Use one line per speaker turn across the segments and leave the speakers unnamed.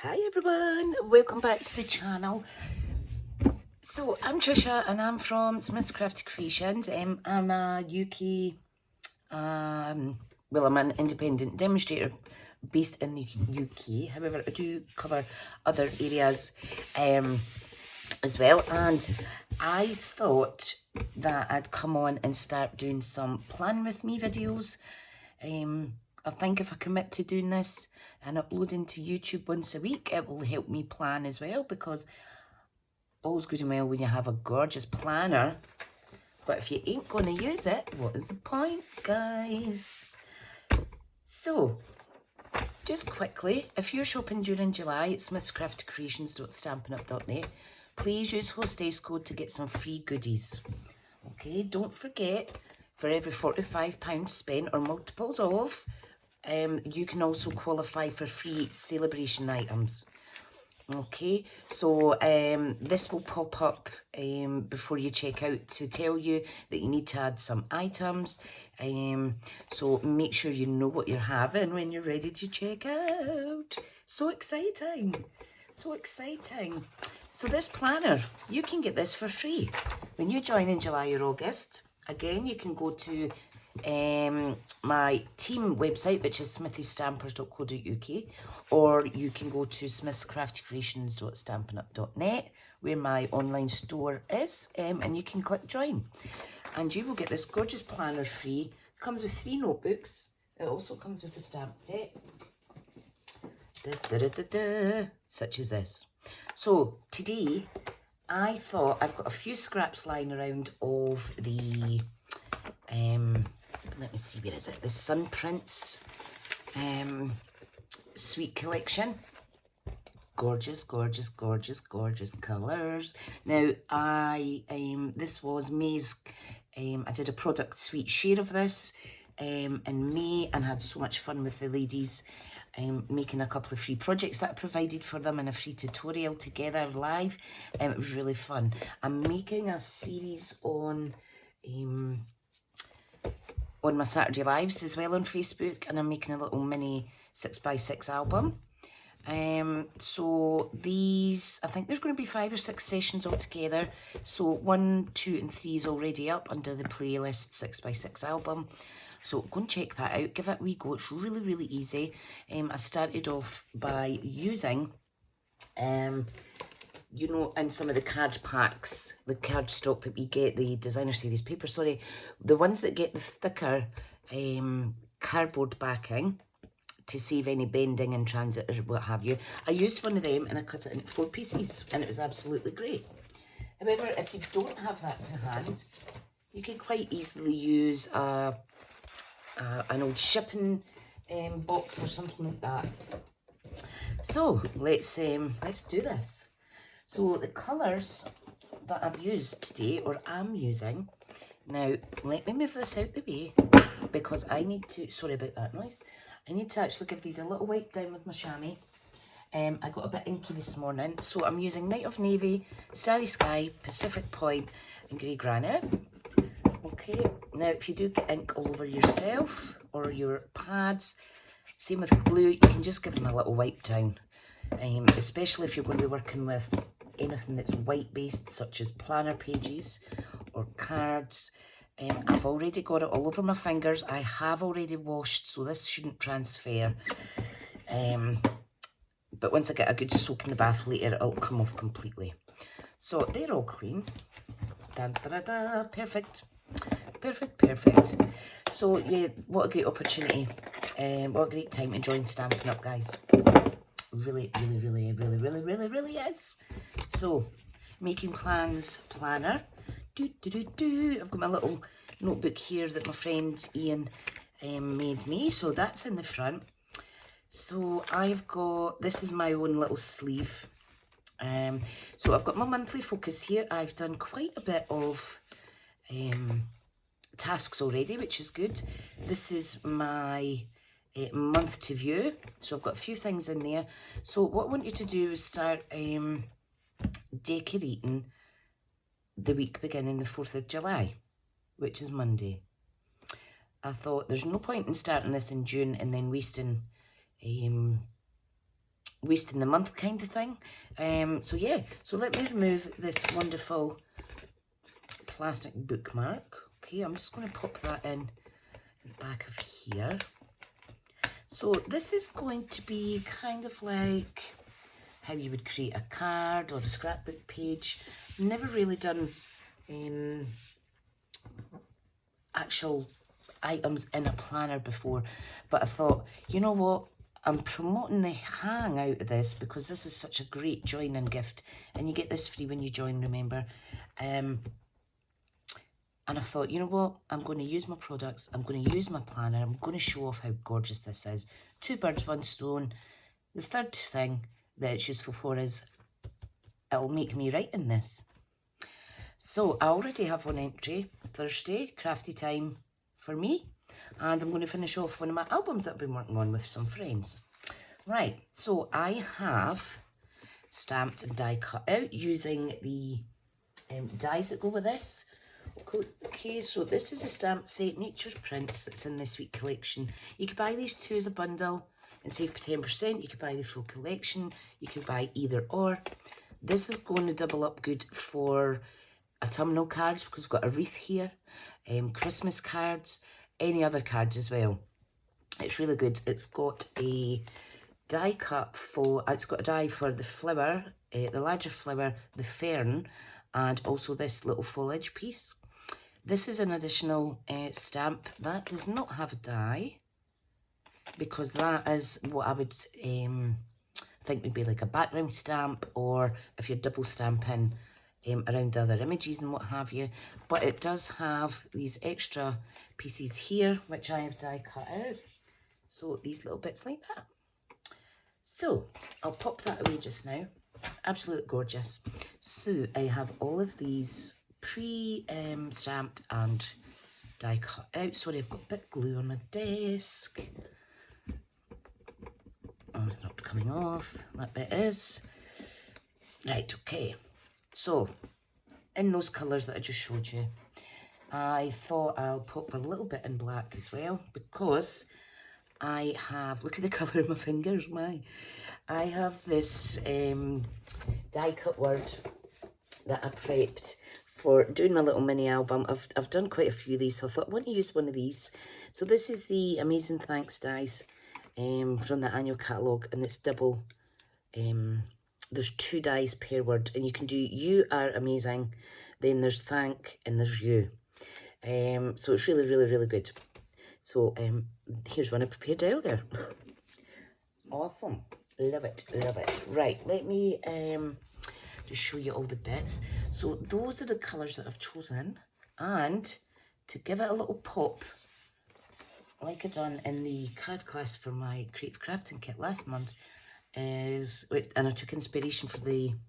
Hi everyone, welcome back to the channel. So I'm Trisha and I'm from Smith's Crafty Creations. I'm a UK, I'm an independent demonstrator based in the UK. However, I do cover other areas as well, and I thought that I'd come on and start doing some plan with me videos. I think if I commit to doing this and uploading to YouTube once a week, it will help me plan as well, because all's good and well when you have a gorgeous planner, but if you ain't going to use it, what is the point, guys? So, just quickly, if you're shopping during July at smithscraftycreations.stampinup.net, please use hostess code to get some free goodies. Okay, don't forget, for every £45 spent or multiples of, you can also qualify for free celebration items. Okay, so this will pop up before you check out to tell you that you need to add some items. So make sure you know what you're having when you're ready to check out. So exciting, so exciting. So this planner, you can get this for free when you join in July or August. Again, you can go to my team website, which is smithystampers.co.uk, or you can go to smithscraftycreations.stampinup.net, where my online store is, and you can click join, and you will get this gorgeous planner free. It comes with 3 notebooks. It also comes with a stamp set, such as this. So today I thought, I've got a few scraps lying around of the let me see, where is it? The Sun Prince Sweet Collection. Gorgeous, gorgeous, gorgeous, gorgeous colours. Now, this was May's, I did a product sweet share of this in May and had so much fun with the ladies, making a couple of free projects that I provided for them and a free tutorial together live. It was really fun. I'm making a series on my Saturday Lives as well on Facebook, and I'm making a little mini 6x6 album. So these, I think there's going to be 5 or 6 sessions altogether. So 1, 2 and 3 is already up under the playlist 6x6 album. So go and check that out, give it a wee go. It's really, really easy. I started off by using, you know, in some of the card packs, the card stock that we get, the designer series paper, sorry, the ones that get the thicker cardboard backing to save any bending in transit or what have you. I used one of them and I cut it into 4 pieces and it was absolutely great. However, if you don't have that to hand, you can quite easily use an old shipping box or something like that. So let's do this. So the colours that I've used today, or am using, now let me move this out the way because I need to, sorry about that noise, I need to actually give these a little wipe down with my chamois. I got a bit inky this morning, so I'm using Night of Navy, Starry Sky, Pacific Point and Grey Granite. Okay, now if you do get ink all over yourself or your pads, same with glue, you can just give them a little wipe down, especially if you're going to be working with anything that's white based, such as planner pages or cards. I've already got it all over my fingers. I have already washed, so this shouldn't transfer. But once I get a good soak in the bath later, it'll come off completely. So they're all clean. Dun, da, da, da. Perfect. Perfect, perfect. So yeah, what a great opportunity. What a great time to join Stampin' Up, guys. Really, really, really, really, really, really, really is. So, making plans planner. I've got my little notebook here that my friend Ian made me. So that's in the front. So I've got, this is my own little sleeve. So I've got my monthly focus here. I've done quite a bit of tasks already, which is good. This is my month to view, so I've got a few things in there. So what I want you to do is start decorating the week beginning the 4th of July, which is Monday. I thought there's no point in starting this in June and then wasting wasting the month kind of thing. So yeah, so let me remove this wonderful plastic bookmark. Okay, I'm just going to pop that in the back of here. So this is going to be kind of like how you would create a card or a scrapbook page. Never really done actual items in a planner before, but I thought, you know what, I'm promoting the hang out of this because this is such a great join-in gift, and you get this free when you join, remember. And I thought, you know what, I'm going to use my products, I'm going to use my planner, I'm going to show off how gorgeous this is. 2 birds, 1 stone. The third thing that it's useful for is it'll make me write in this. So I already have one entry, Thursday, crafty time for me. And I'm going to finish off one of my albums that I've been working on with some friends. Right, so I have stamped and die cut out using the dies that go with this. Okay, so this is a stamp set, Nature's Prints, that's in this week collection. You could buy these 2 as a bundle and save 10%. You could buy the full collection. You could buy either or. This is going to double up good for autumnal cards because we've got a wreath here, Christmas cards, any other cards as well. It's really good. It's got a die cut for, it's got a die for the flower, the larger flower, the fern, and also this little foliage piece. This is an additional stamp that does not have a die, because that is what I would think would be like a background stamp, or if you're double stamping around the other images and what have you. But it does have these extra pieces here, which I have die cut out. So these little bits like that. So I'll pop that away just now. Absolutely gorgeous. So I have all of these pre-stamped and die cut out. Sorry, I've got a bit of glue on my desk. Oh, it's not coming off. That bit is. Right, okay. So, in those colours that I just showed you, I thought I'll pop a little bit in black as well, because I have, look at the colour of my fingers, I have this die cut word that I prepped for doing my little mini album. I've done quite a few of these, so I thought I want to use one of these. So this is the Amazing Thanks dies from the annual catalogue, and it's double. There's 2 dies per word, and you can do you are amazing, then there's thank, and there's you. So it's really, really, really good. So here's one I prepared earlier. Awesome. Love it, love it. Right, let me just show you all the bits. So those are the colours that I've chosen, and to give it a little pop, like I done in the card class for my creative crafting kit last month, and I took inspiration for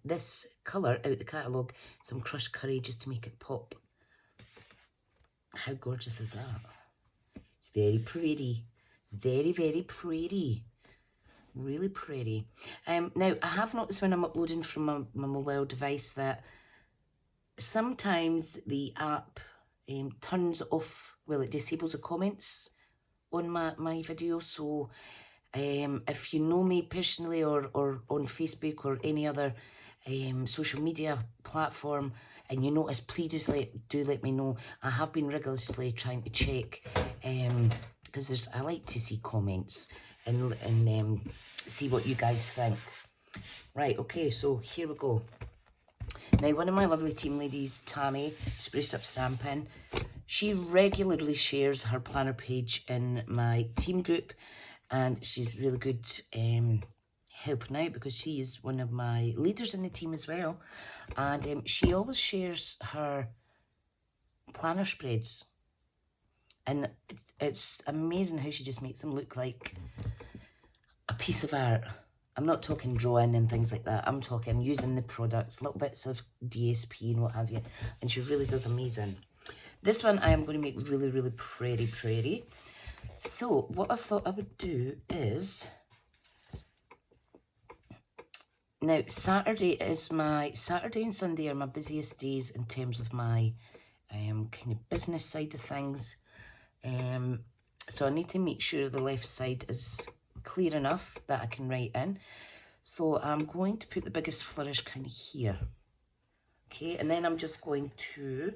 this colour out the catalogue, some crushed curry, just to make it pop. How gorgeous is that? It's very pretty. It's very, very pretty. Really pretty. Now, I have noticed when I'm uploading from my mobile device that sometimes the app turns off, well, it disables the comments on my video. So if you know me personally, or on Facebook or any other social media platform, and you notice, please do let me know. I have been rigorously trying to check, because I like to see comments and see what you guys think. Right, okay, so here we go. Now, one of my lovely team ladies, Tammy, Spruced Up Stampin', she regularly shares her planner page in my team group, and she's really good helping out, because she is one of my leaders in the team as well. And she always shares her planner spreads, and it's amazing how she just makes them look like a piece of art. I'm not talking drawing and things like that. I'm talking using the products, little bits of DSP and what have you. And she really does amazing. This one I am going to make really, really pretty. So what I thought I would do is, now Saturday and Sunday are my busiest days in terms of my kind of business side of things. So I need to make sure the left side is clear enough that I can write in. So I'm going to put the biggest flourish kind of here. Okay, and then I'm just going to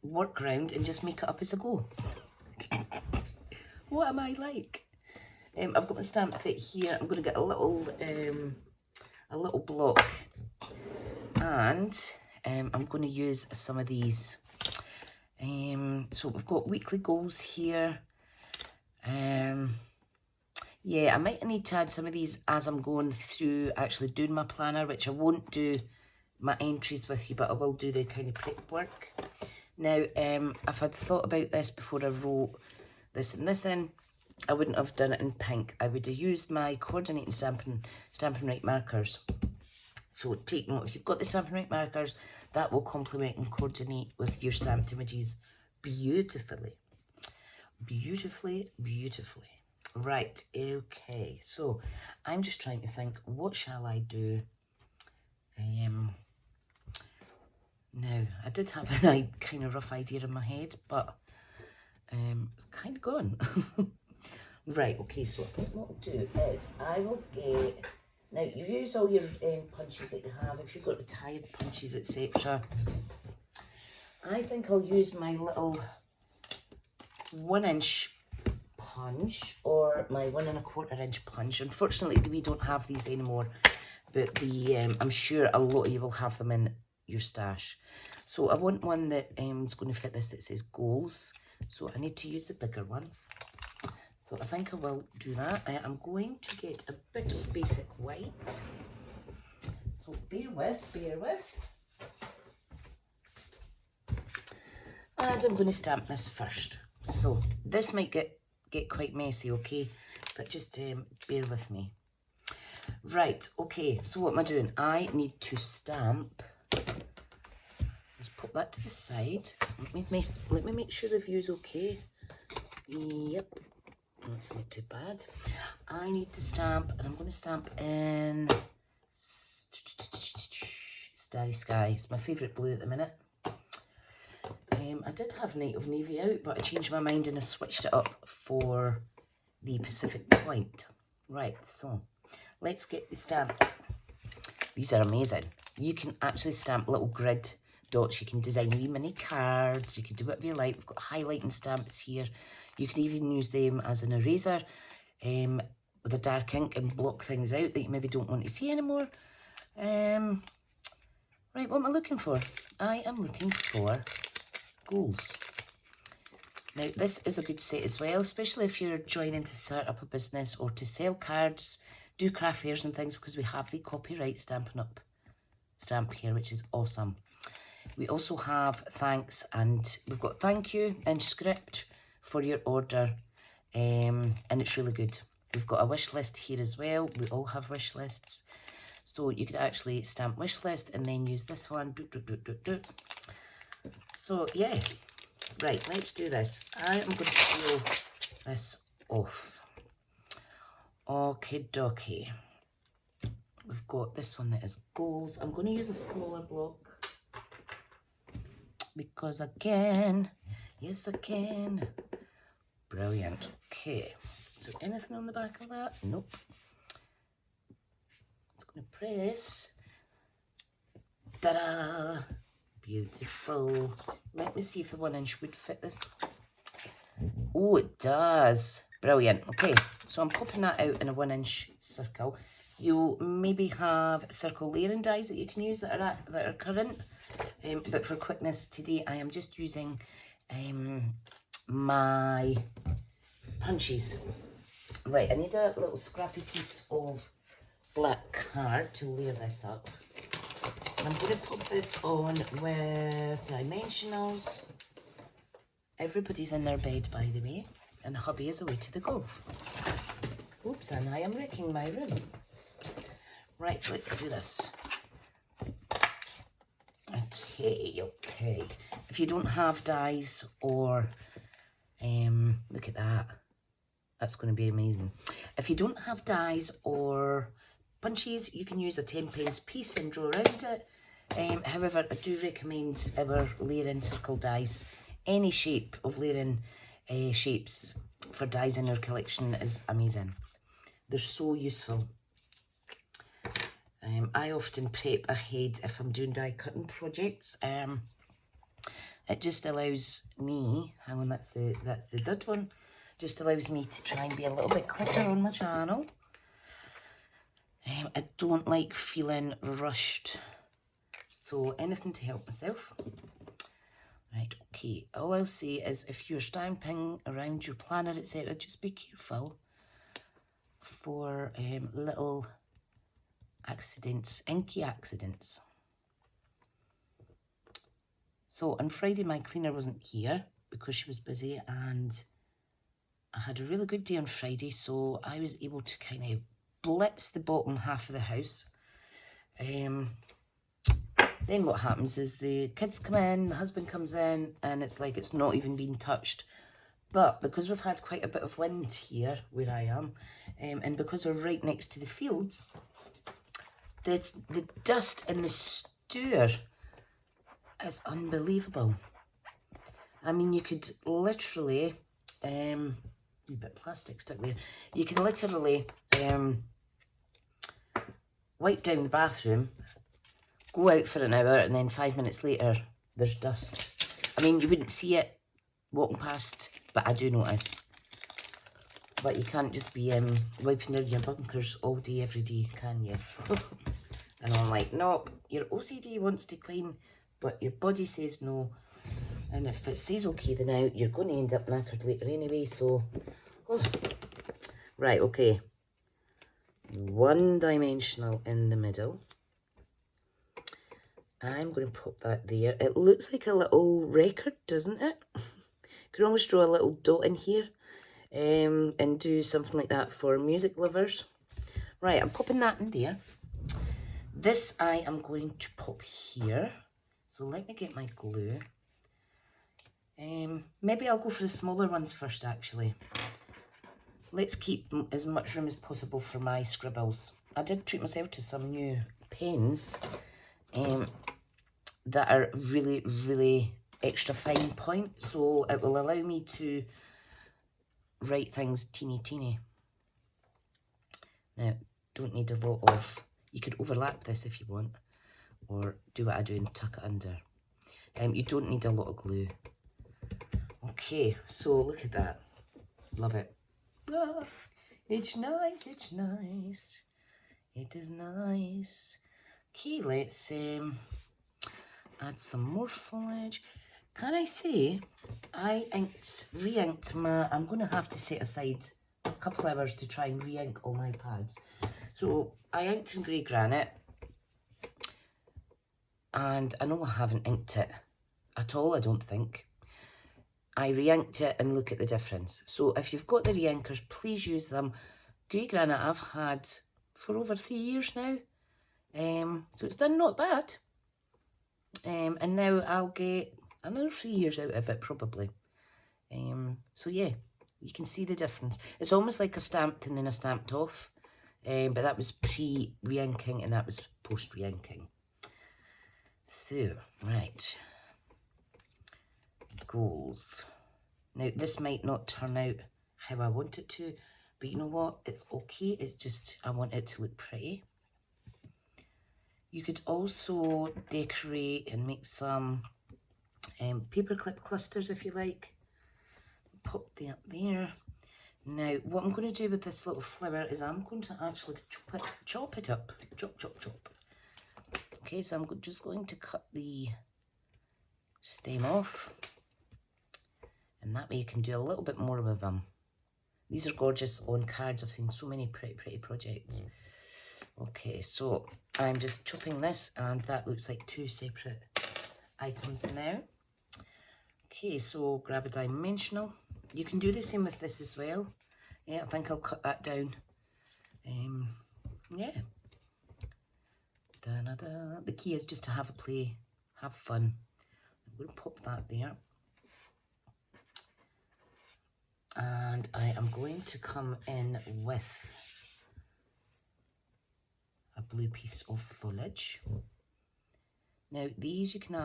work round and just make it up as I go. What am I like? I've got my stamp set here. I'm going to get a little block, and I'm going to use some of these. So we've got weekly goals here. Yeah, I might need to add some of these as I'm going through actually doing my planner, which I won't do my entries with you, but I will do the kind of prep work. Now, if I'd thought about this before I wrote this and this in, I wouldn't have done it in pink. I would have used my coordinating Stampin' Right markers. So take note, if you've got the Stampin' Right markers, that will complement and coordinate with your stamped images beautifully. Beautifully, beautifully. Right, okay, so I'm just trying to think, what shall I do? Now, I did have a kind of rough idea in my head, but it's kind of gone. Right, okay, so I think what I'll do is I will get, now you use all your punches that you have, if you've got the tired punches, etc. I think I'll use my little 1-inch punch or my 1 1/4 inch punch. Unfortunately, we don't have these anymore, but I'm sure a lot of you will have them in your stash. So I want one that is going to fit this that says goals. So I need to use the bigger one. So I think I will do that. I'm going to get a bit of basic white. So bear with. And I'm going to stamp this first. So this might get quite messy, okay? But just bear with me. Right, okay, so what am I doing? I need to stamp. Let's put that to the side. Let me make sure the view's okay. Yep, that's not too bad. I need to stamp, and I'm going to stamp in Starry Sky. It's my favourite blue at the minute. I did have Night of Navy out, but I changed my mind and I switched it up for the Pacific Point. Right, so let's get the stamp. These are amazing. You can actually stamp little grid dots. You can design wee mini cards. You can do whatever you like. We've got highlighting stamps here. You can even use them as an eraser with a dark ink and block things out that you maybe don't want to see anymore. Right, what am I looking for? I am looking for goals. Now, this is a good set as well, especially if you're joining to start up a business or to sell cards, do craft fairs and things, because we have the copyright Stampin' Up stamp here, which is awesome. We also have thanks, and we've got thank you in script for your order, and it's really good. We've got a wish list here as well. We all have wish lists. So you could actually stamp wish list and then use this one. So yeah, right, let's do this. I am going to peel this off. Okie dokie. We've got this one that is goals. I'm going to use a smaller block because I can. Yes, I can. Brilliant. Okay. Is there anything on the back of that? Nope. It's going to press. Ta-da! Beautiful. Let me see if the 1-inch would fit this. Oh, it does. Brilliant. Okay, so I'm popping that out in a 1-inch circle. You maybe have circle layering dies that you can use that are current. But for quickness today, I am just using my punches. Right, I need a little scrappy piece of black card to layer this up. And I'm going to put this on with dimensionals. Everybody's in their bed, by the way, and hubby is away to the golf. Oops, and I am wrecking my room. Right, let's do this. Okay. If you don't have dies or, look at that. That's going to be amazing. If you don't have dies or punches, you can use a 10-pence piece and draw around it. However, I do recommend our layering circle dies. Any shape of layering shapes for dies in your collection is amazing. They're so useful. I often prep ahead if I'm doing die cutting projects. It just allows me, hang on, that's the dud one, just allows me to try and be a little bit quicker on my channel. I don't like feeling rushed, so anything to help myself. Right, okay, all I'll say is if you're stamping around your planner, etc., just be careful for little accidents, inky accidents. So on Friday my cleaner wasn't here because she was busy, and I had a really good day on Friday, so I was able to kind of blitz the bottom half of the house. Then what happens is the kids come in, the husband comes in, and it's like it's not even been touched. But because we've had quite a bit of wind here where I am, and because we're right next to the fields, the dust in the stoor is unbelievable. I mean, you could literally, a bit of plastic stuck there, you can literally wipe down the bathroom, go out for an hour, and then 5 minutes later, there's dust. I mean, you wouldn't see it walking past, but I do notice. But you can't just be wiping down your bunkers all day, every day, can you? And I'm like, no, your OCD wants to clean, but your body says no. And if it says okay then out, you're going to end up knackered later anyway, so... Oh. Right, okay. One-dimensional in the middle. I'm going to put that there. It looks like a little record, doesn't it? Could almost draw a little dot in here and do something like that for music lovers. Right, I'm popping that in there. This I am going to pop here. So let me get my glue. Maybe I'll go for the smaller ones first, actually. Let's keep as much room as possible for my scribbles. I did treat myself to some new pens that are really, really extra fine point, so it will allow me to write things teeny. Now, don't need a lot of, you could overlap this if you want, or do what I do and tuck it under. You don't need a lot of glue. Okay, so look at that. Love it. Ah, it's nice, it's nice. It is nice. Okay, let's add some more foliage. Can I say, I re-inked my, I'm going to have to set aside a couple hours to try and re-ink all my pads. So I inked in grey granite, and I know I haven't inked it at all, I don't think. I re-inked it and look at the difference. So if you've got the re-inkers, please use them. Grey granite I've had for over 3 years now. So it's done not bad. And now I'll get another 3 years out of it probably. So yeah, you can see the difference. It's almost like a stamped and then a stamped off. But that was pre-re-inking and that was post-re-inking. So, right. Goals. Now this might not turn out how I want it to, but you know what? It's okay. It's just I want it to look pretty. You could also decorate and make some paperclip clusters if you like. Pop that there. Now, what I'm going to do with this little flower is I'm going to actually chop it up. Chop. Okay, so I'm just going to cut the stem off. And that way you can do a little bit more with them. These are gorgeous on cards. I've seen so many pretty projects. Okay, so I'm just chopping this, and that looks like 2 separate items now. Okay, so grab a dimensional. You can do the same with this as well. Yeah, I think I'll cut that down. Yeah. Da-da-da. The key is just to have a play, have fun. I'm going to pop that there. And I am going to come in with a blue piece of foliage. Now these you can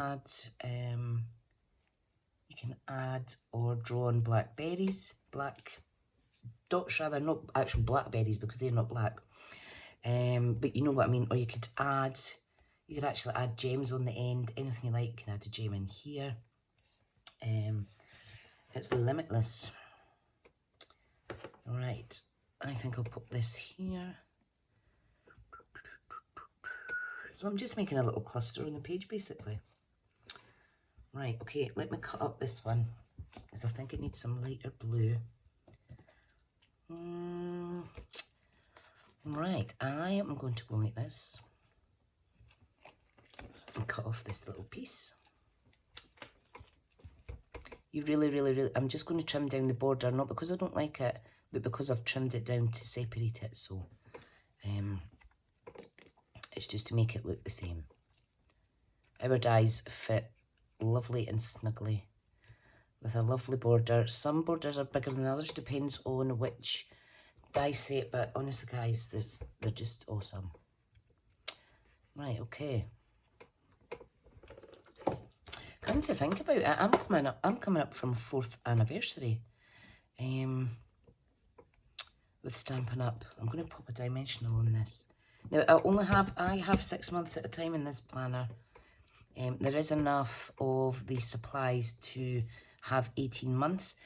add or draw on blackberries, black dots rather, not actual blackberries because they're not black. But you know what I mean. Or you could actually add gems on the end. Anything you like, you can add a gem in here. It's limitless. Right, I think I'll put this here. So I'm just making a little cluster on the page basically. Right, okay, let me cut up this one because I think it needs some lighter blue. Right, I am going to go like this and cut off this little piece. You really, I'm just going to trim down the border, not because I don't like it, but because I've trimmed it down to separate it, so it's just to make it look the same. Our dies fit lovely and snugly with a lovely border. Some borders are bigger than others, depends on which die set, but honestly guys, they're just awesome. Right, okay. Come to think about it, I'm coming up from 4th anniversary with Stampin' Up. I'm going to pop a dimensional on this. Now I have 6 months at a time in this planner. There is enough of the supplies to have 18 months,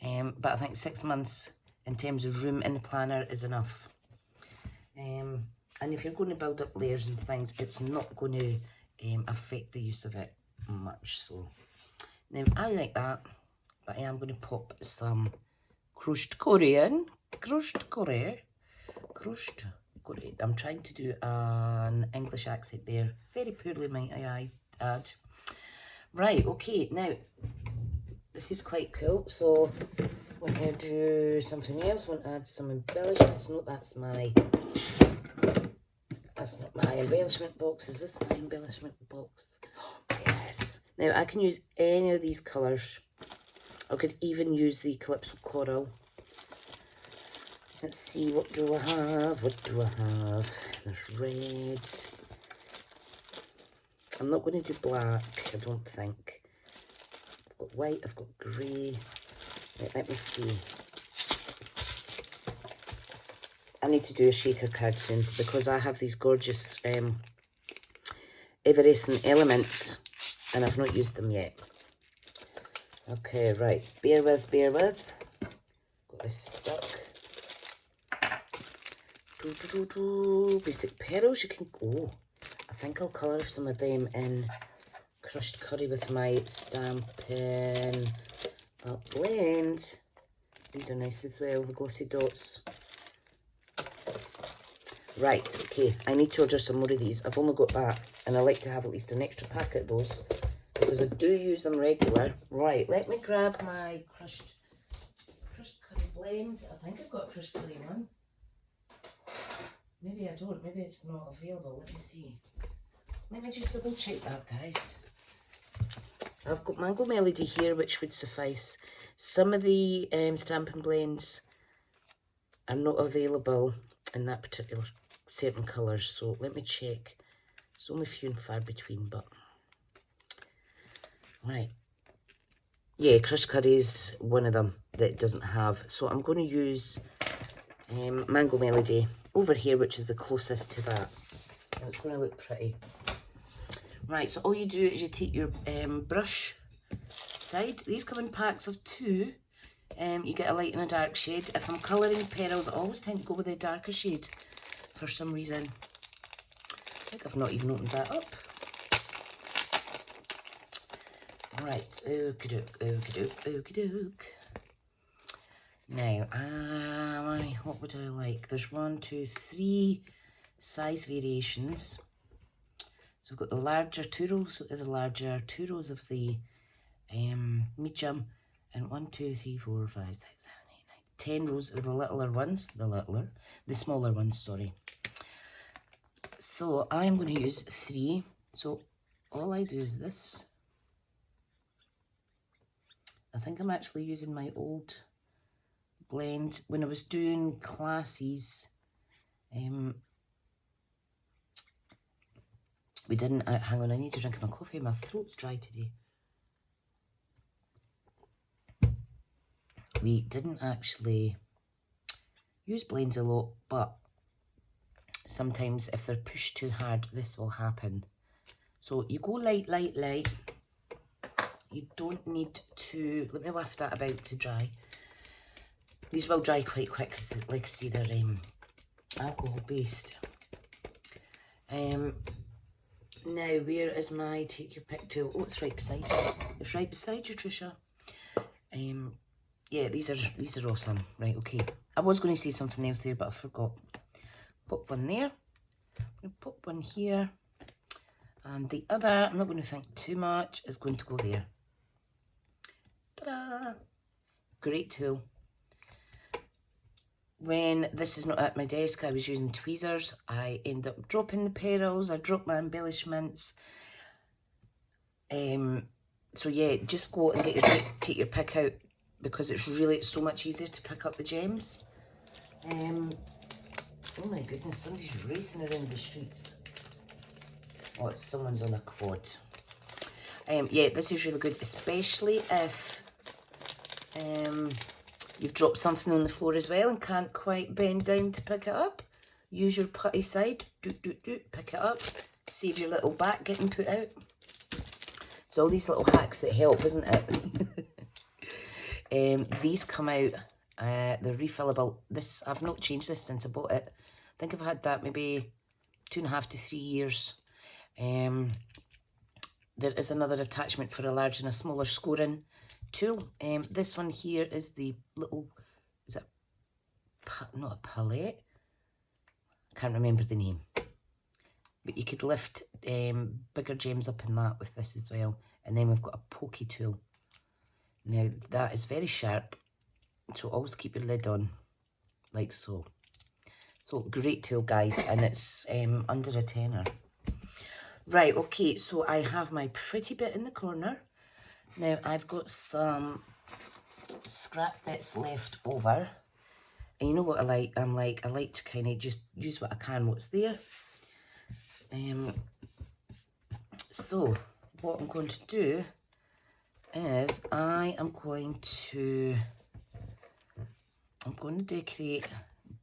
but I think 6 months in terms of room in the planner is enough. And if you're going to build up layers and things, it's not going to affect the use of it much. So now I like that, but I am going to pop some crushed Korean. I'm trying to do an English accent there, very poorly might I add. Right, okay, now this is quite cool, so I want to do something else. I want to add some embellishments. No, that's not my embellishment box. Is this my embellishment box? Yes. Now I can use any of these colours. I could even use the Calypso Coral. Let's see, what do I have? There's red. I'm not going to do black, I don't think. I've got white, I've got grey. Right, let me see. I need to do a shaker card soon because I have these gorgeous Everescent elements and I've not used them yet. Okay, right, bear with. Got this stuck. Basic pearls, you can go. I think I'll colour some of them in crushed curry with my Stampin' Up blend. These are nice as well, the glossy dots. Right, okay, I need to order some more of these. I've only got that, and I like to have at least an extra packet of those because I do use them regular. Right, let me grab my crushed curry blend. I think I've got a crushed curry one. Maybe I don't, maybe it's not available. Let me see. Let me just double check that, guys. I've got Mango Melody here, which would suffice. Some of the Stampin' blends are not available in that particular certain colours, so let me check. It's only few and far between, but right. Yeah, crushed curry is one of them that it doesn't have. So I'm going to use Mango Melody over here, which is the closest to that. And it's going to look pretty. Right, so all you do is you take your brush side. These come in packs of 2. You get a light and a dark shade. If I'm colouring pearls, I always tend to go with a darker shade for some reason. I think I've not even opened that up. Right, okey-doke. Now, what would I like? There's 1, 2, 3 size variations. So I've got the larger, 2 rows of the larger, 2 rows of the medium, and 1, 2, 3, 4, 5, 6, 7, 8, 9, 10 rows of the littler ones, the smaller ones, sorry. So I'm going to use 3. So all I do is this. I think I'm actually using my old blend. When I was doing classes, we didn't, hang on, I need to drink my coffee, my throat's dry today. We didn't actually use blends a lot, but sometimes if they're pushed too hard, this will happen. So you go light, light, light. You don't need to, let me waft that about to dry. These will dry quite quick because, like I say, they're alcohol based. Now, where is my take your pick tool? Oh, it's right beside you. It's right beside you, Trisha. Yeah, these are awesome. Right, okay. I was going to say something else there, but I forgot. Pop one there. I'm going to pop one here. And the other, I'm not going to think too much, is going to go there. Ta-da! Great tool. When this is not at my desk, I was using tweezers. I end up dropping the petals. I drop my embellishments. So yeah, just go and take your pick out, because it's really so much easier to pick up the gems. Oh my goodness, somebody's racing around the streets. Oh, it's someone's on a quad. Yeah, this is really good, especially if you've dropped something on the floor as well and can't quite bend down to pick it up. Use your putty side, pick it up, save your little back getting put out. It's all these little hacks that help, isn't it? These come out, they're refillable. This, I've not changed this since I bought it. I think I've had that maybe 2.5 to 3 years. There is another attachment for a large and a smaller scoring tool. This one here is the little, is it not a palette? I can't remember the name. But you could lift bigger gems up in that with this as well. And then we've got a pokey tool. Now that is very sharp, so always keep your lid on, like so. So great tool, guys, and it's under a tenner. Right, okay, so I have my pretty bit in the corner. Now I've got some scrap bits left over. And you know what I like? I like to kind of just use what I can, what's there. So what I'm going to do is I'm going to decorate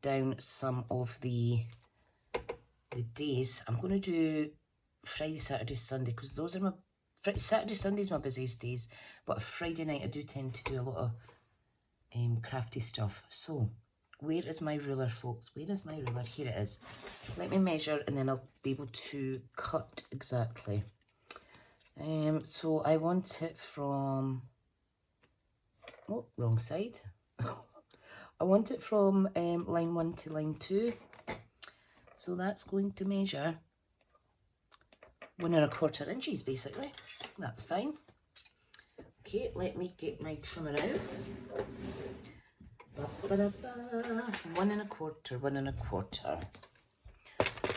down some of the days. I'm going to do Friday, Saturday, Sunday, because those are my Saturday, Sunday's my busiest days, but Friday night I do tend to do a lot of crafty stuff. So where is my ruler, folks? Where is my ruler? Here it is. Let me measure and then I'll be able to cut exactly. So I want it from, oh, wrong side. I want it from line 1 to line 2. So that's going to measure 1 1/4 inches basically. That's fine. Okay, let me get my trimmer out. 1 1/4, 1 1/4.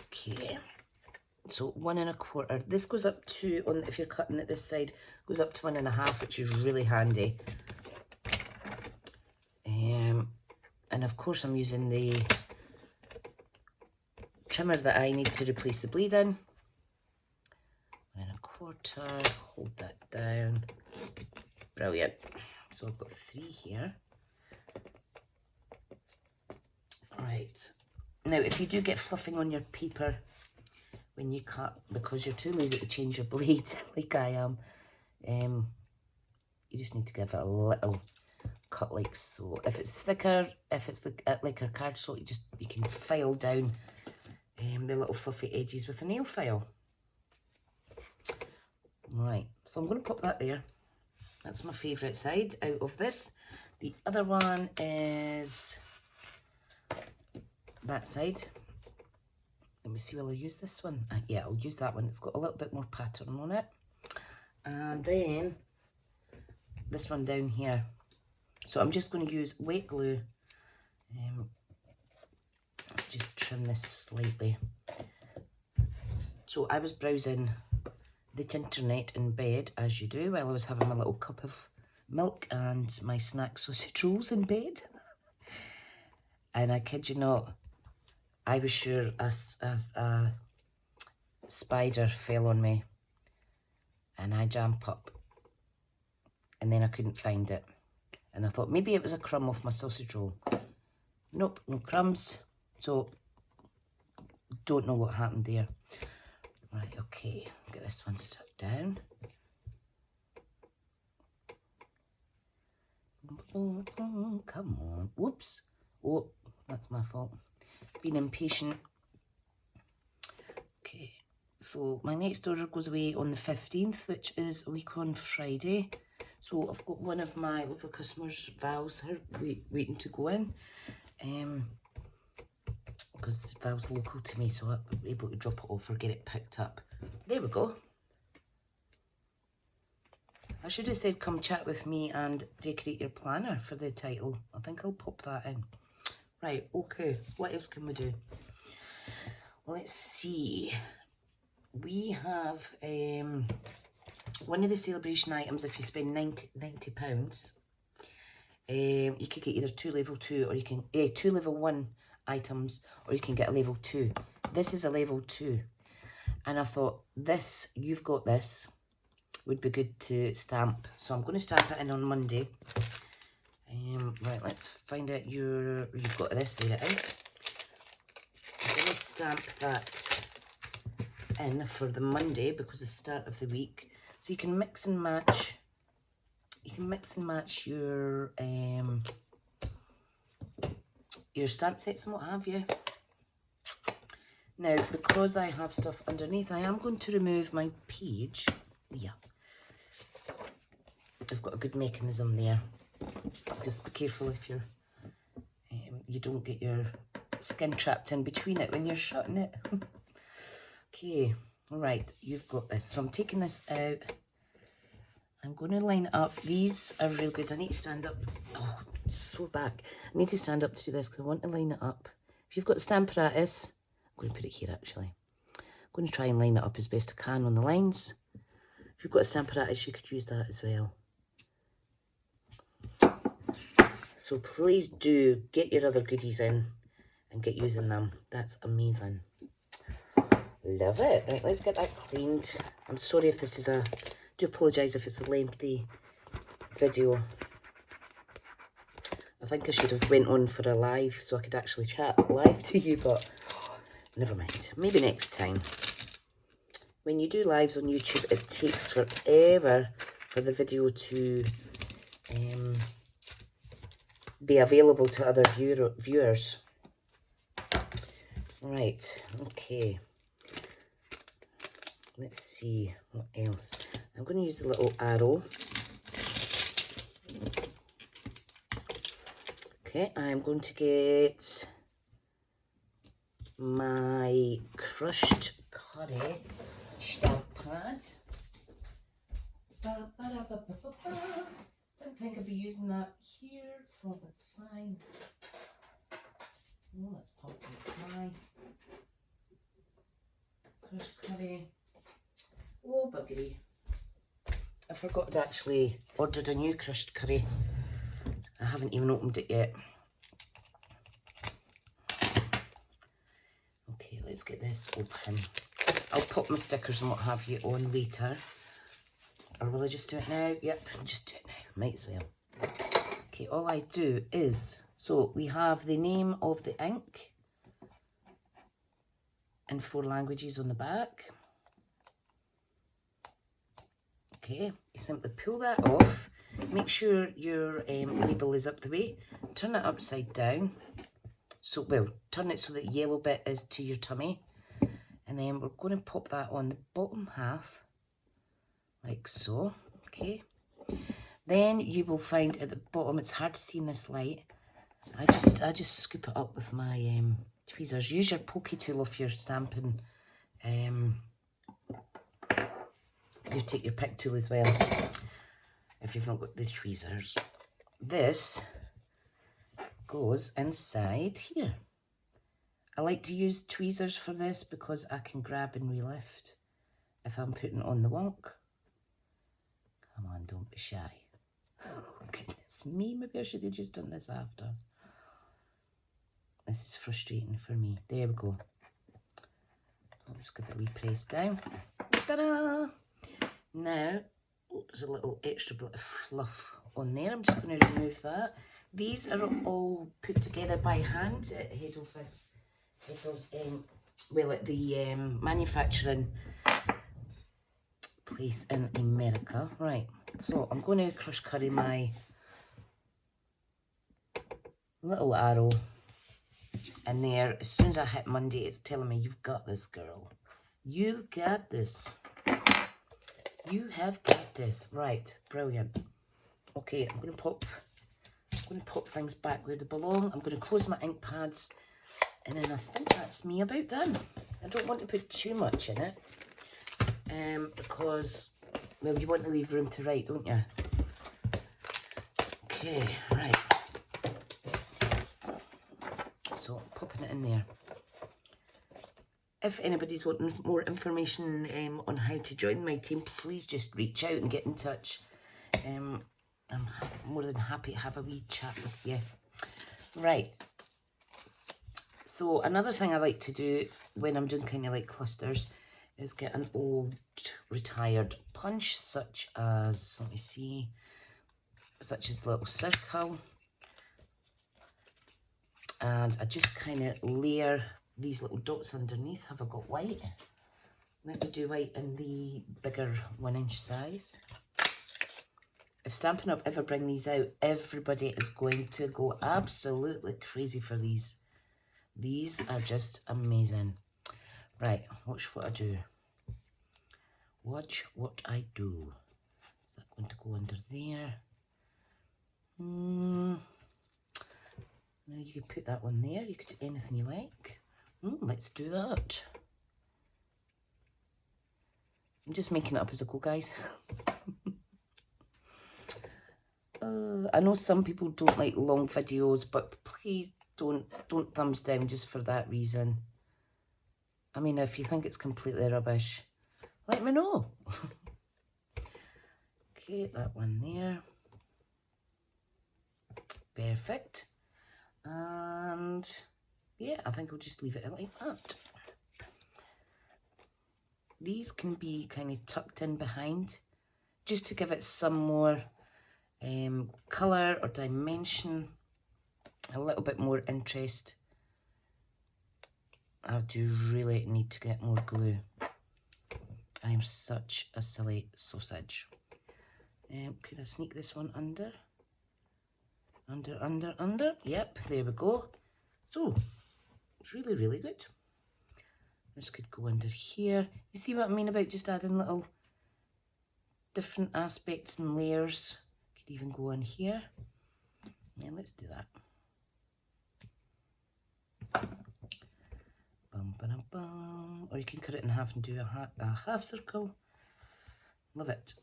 Okay. So 1 1/4. This goes up to, if you're cutting it this side, goes up to 1 1/2, which is really handy. And of course I'm using the trimmer that I need to replace the blade in. 1 1/4. Hold that down. Brilliant. So I've got 3 here. Right. Now, if you do get fluffing on your paper when you cut, because you're too lazy to change your blade, like I am, you just need to give it a little cut like so. If it's thicker, if it's like a cardstock, you can file down the little fluffy edges with a nail file. Right, so I'm going to pop that there. That's my favourite side out of this. The other one is that side. Let me see, will I use this one? Yeah, I'll use that one. It's got a little bit more pattern on it. And then this one down here. So I'm just going to use wet glue. Just trim this slightly. So I was browsing the internet in bed, as you do, while I was having my little cup of milk and my snack sausage rolls in bed. And I kid you not, I was sure a spider fell on me. And I jumped up. And then I couldn't find it. And I thought maybe it was a crumb off my sausage roll. Nope, no crumbs. So, don't know what happened there. Right, okay, get this one stuck down. Come on. Whoops. Oh, that's my fault. Being impatient. Okay, so my next order goes away on the 15th, which is a week on Friday. So I've got one of my lovely customers, Val's, here, waiting to go in. Because Val's local to me, so I'll be able to drop it off or get it picked up. There we go. I should have said come chat with me and decorate your planner for the title. I think I'll pop that in. Right, okay, what else can we do? Let's see. We have one of the celebration items. If you spend £90, you could get either 2 level 2 or you can 2 level 1 items, or you can get a level 2. This is a level 2, and I thought this, you've got this, would be good to stamp. So I'm going to stamp it in on Monday. Right, let's find out you've got this. There it is. I'm going to stamp that in for the Monday because it's the start of the week. So you can mix and match. You can mix and match your stamp sets and what have you. Now, because I have stuff underneath, I am going to remove my page. Yeah. I've got a good mechanism there. Just be careful if you're you don't get your skin trapped in between it when you're shutting it. Okay, all right, you've got this. So I'm taking this out. I'm going to line it up. These are real good. I need to stand up. Oh, so back. I need to stand up to do this because I want to line it up. If you've got Stampin' Up, I'm going to put it here actually. I'm going to try and line it up as best I can on the lines. If you've got a Stampin' Up, you could use that as well. So please do get your other goodies in and get using them. That's amazing. Love it. Right, let's get that cleaned. I'm sorry if this is I do apologise if it's a lengthy video. I think I should have went on for a live so I could actually chat live to you, but never mind. Maybe next time. When you do lives on YouTube, it takes forever for the video to be available to other viewers. Right, okay. Let's see what else. I'm going to use the little arrow. Okay, I'm going to get my crushed curry stamp pad. Don't think I'll be using that here, so that's fine. Oh, that's pumpkin pie. Crushed curry. Oh, buggery. I forgot to actually order a new crushed curry. I haven't even opened it yet. Okay, let's get this open. I'll pop my stickers and what have you on later. Or will I just do it now? Yep, just do it now. Might as well. Okay, all I do is, so we have the name of the ink in 4 languages on the back. Okay, you simply pull that off. Make sure your label is up the way. Turn it upside down. So, well, turn it so that the yellow bit is to your tummy. And then we're going to pop that on the bottom half, like so. Okay. Then you will find at the bottom, it's hard to see in this light. I just scoop it up with my tweezers. Use your pokey tool if you're stamping. You take your pick tool as well if you've not got the tweezers. This goes inside here. I like to use tweezers for this because I can grab and relift if I'm putting on the wonk. Come on, don't be shy. Oh, goodness me, maybe I should have just done this after. This is frustrating for me. There we go. So I'll just give it a wee press down. Ta-da! Now, oh, there's a little extra bit of fluff on there. I'm just going to remove that. These are all put together by hand at head office, well, at the manufacturing place in America. Right, so I'm going to crush curry my little arrow in there. As soon as I hit Monday, it's telling me, you've got this, girl. You got this. You have got this. Right, brilliant. Okay, I'm going to pop things back where they belong. I'm going to close my ink pads, and then I think that's me about done. I don't want to put too much in it, because, well, you want to leave room to write, don't you? Okay, right. So I'm popping it in there. If anybody's wanting more information on how to join my team, please just reach out and get in touch. I'm more than happy to have a wee chat with you. Right. So another thing I like to do when I'm doing kind of like clusters is get an old retired punch, such as, let me see, such as the little circle. And I just kind of layer these little dots underneath. Have I got white? Let me do white in the bigger 1-inch size. If Stampin' Up ever bring these out, everybody is going to go absolutely crazy for these. These are just amazing. Right, watch what I do. Watch what I do. Is that going to go under there? Now you could put that one there. You could do anything you like. Let's do that. I'm just making it up as I go, guys. I know some people don't like long videos, but please don't thumbs down just for that reason. I mean, if you think it's completely rubbish, let me know. Okay, that one there. Perfect. And yeah, I think I'll just leave it like that. These can be kind of tucked in behind, just to give it some more colour or dimension, a little bit more interest. I do really need to get more glue. I am such a silly sausage. Could I sneak this one under? Under. Yep, there we go. So, really, really good. This could go under here. You see what I mean about just adding little different aspects and layers? Could even go on here. Yeah, let's do that. Bum, ba, bum. Or you can cut it in half and do a half circle. Love it.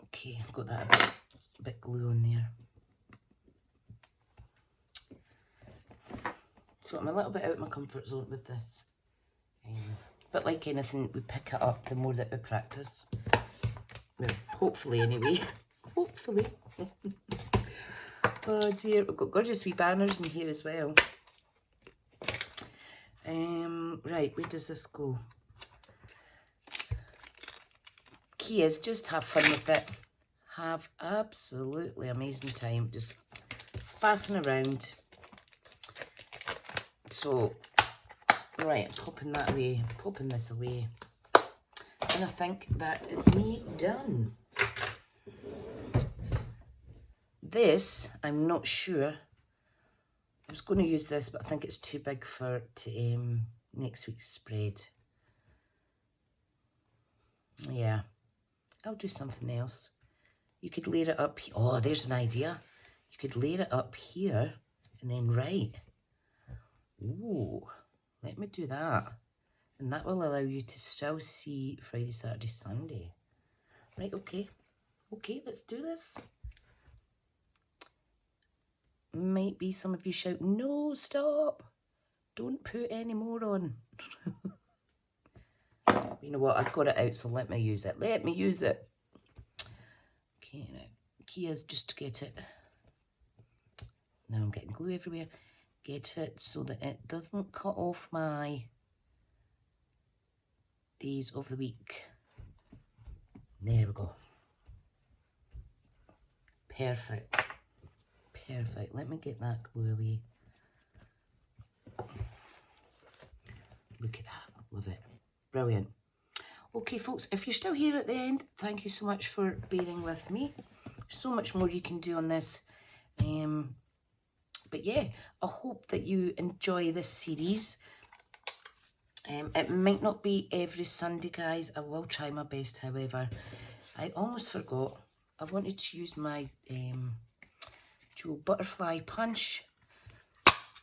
Okay, I've got that a bit glue on there. So I'm a little bit out of my comfort zone with this. But like anything, we pick it up the more that we practice. Well, hopefully anyway. Hopefully. Oh dear, we've got gorgeous wee banners in here as well. Right, where does this go? Key is just have fun with it. Have absolutely amazing time. Just faffing around. So, right, I'm popping that away, popping this away. And I think that is me done. This, I'm not sure. I was going to use this, but I think it's too big for next week's spread. Yeah, I'll do something else. You could layer it up. Oh, there's an idea. You could layer it up here and then write. Ooh, let me do that. And that will allow you to still see Friday, Saturday, Sunday. Right, okay. Okay, let's do this. Might be some of you shout, no, stop. Don't put any more on. You know what, I've got it out, so let me use it. Let me use it. Okay, now, key is just to get it. Now I'm getting glue everywhere. Get it so that it doesn't cut off my days of the week. There we go. Perfect. Perfect. Let me get that glue away. Look at that. Love it. Brilliant. Okay, folks, if you're still here at the end, thank you so much for bearing with me. So much more you can do on this. But yeah, I hope that you enjoy this series. It might not be every Sunday, guys. I will try my best, however. I almost forgot. I wanted to use my dual butterfly punch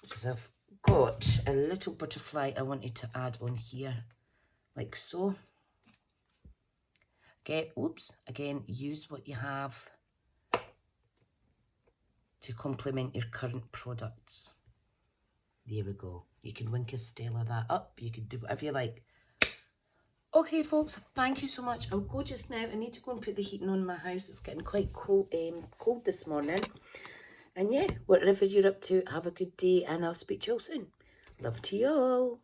because I've got a little butterfly I wanted to add on here, like so. Again, use what you have to complement your current products. There we go. You can wink a Stella that up. You can do whatever you like. Okay, folks, thank you so much. I'll go just now. I need to go and put the heating on in my house. It's getting quite cold this morning. And yeah, whatever you're up to, have a good day, and I'll speak to you all soon. Love to you all.